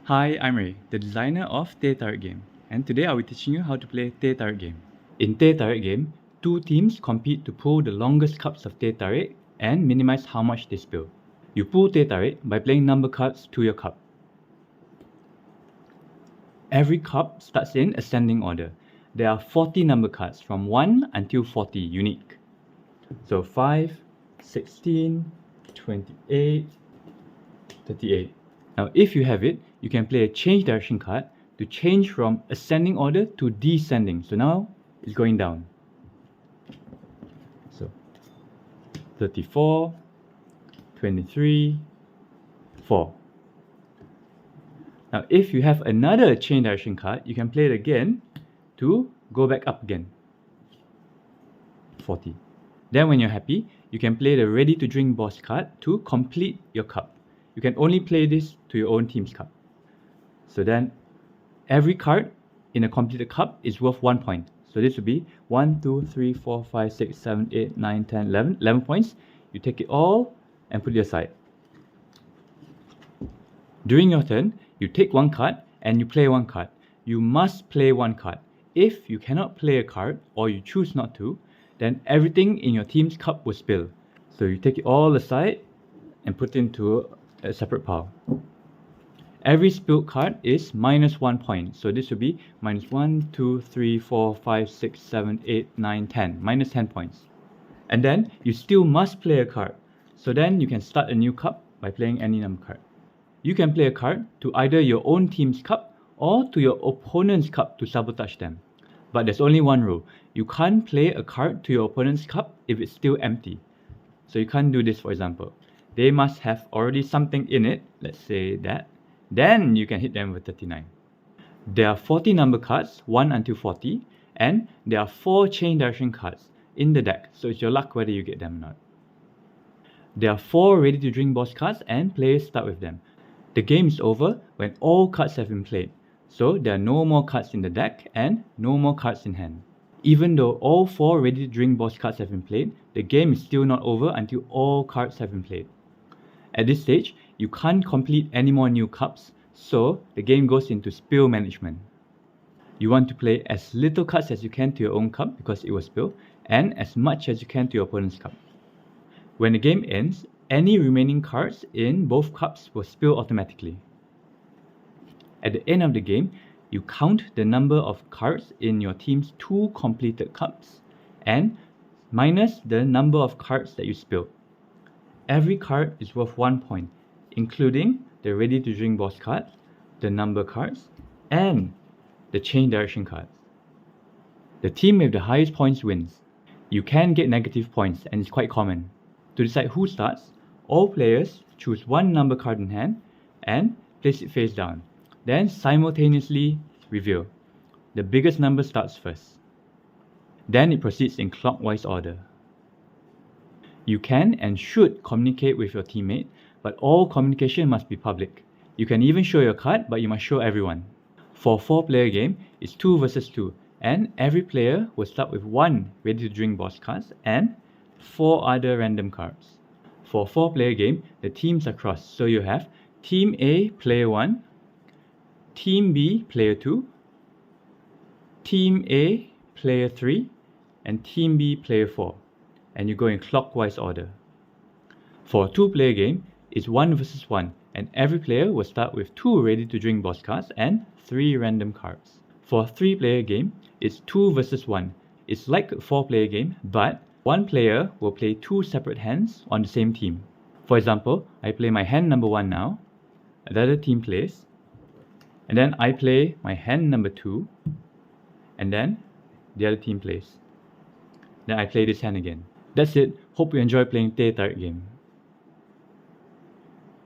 Hi, I'm Ray, the designer of Teh Tarik game, and today I'll be teaching you how to play Teh Tarik game. In Teh Tarik game, two teams compete to pull the longest cups of Teh Tarik and minimize how much they spill. You pull Teh Tarik by playing number cards to your cup. Every cup starts in ascending order. There are 40 number cards from 1 until 40 unique. So 5, 16, 28, 38. Now if you have it, you can play a change direction card to change from ascending order to descending. So now it's going down. So 34, 23, 4. Now if you have another change direction card, you can play it again to go back up again. 40. Then when you're happy, you can play the ready to drink boss card to complete your cup. You can only play this to your own team's cup. So then every card in a completed cup is worth 1 point. So this would be 1, 2, 3, 4, 5, 6, 7, 8, 9, 10, 11. 11 points. You take it all and put it aside. During your turn, you take one card and you play one card. You must play one card. If you cannot play a card or you choose not to, then everything in your team's cup will spill. So you take it all aside and put it into a separate pile. Every spilled card is minus 1 point. So this will be minus 1, 2, 3, 4, 5, 6, 7, 8, 9, 10. Minus 10 points. And then you still must play a card. So then you can start a new cup by playing any number card. You can play a card to either your own team's cup or to your opponent's cup to sabotage them. But there's only one rule. You can't play a card to your opponent's cup if it's still empty. So you can't do this, for example. They must have already something in it, let's say that. Then you can hit them with 39. There are 40 number cards, 1 until 40, and there are 4 change direction cards in the deck, so it's your luck whether you get them or not. There are 4 ready to drink boss cards and players start with them. The game is over when all cards have been played, so there are no more cards in the deck and no more cards in hand. Even though all 4 ready to drink boss cards have been played, the game is still not over until all cards have been played. At this stage, you can't complete any more new cups, so the game goes into spill management. You want to play as little cards as you can to your own cup because it was spilled, and as much as you can to your opponent's cup. When the game ends, any remaining cards in both cups will spill automatically. At the end of the game, you count the number of cards in your team's 2 completed cups and minus the number of cards that you spilled. Every card is worth 1 point, including the ready to drink boss cards, the number cards, and the change direction cards. The team with the highest points wins. You can get negative points, and it's quite common. To decide who starts, all players choose one number card in hand and place it face down. Then simultaneously reveal. The biggest number starts first. Then it proceeds in clockwise order. You can and should communicate with your teammate, but all communication must be public. You can even show your card, but you must show everyone. For a 4-player game, it's 2 versus 2, and every player will start with 1 ready to drink boss cards and 4 other random cards. For a 4-player game, the teams are crossed, so you have Team A, Player 1, Team B, Player 2, Team A, Player 3, and Team B, Player 4. And you go in clockwise order. For a 2-player game, it's 1 versus 1, and every player will start with 2 ready to drink boss cards and 3 random cards. For a 3-player game, it's 2 versus 1. It's like a 4-player game, but one player will play 2 separate hands on the same team. For example, I play my hand number 1 now, another team plays, and then I play my hand number 2, and then the other team plays. Then I play this hand again. That's it. Hope you enjoy playing Teh Tarik game.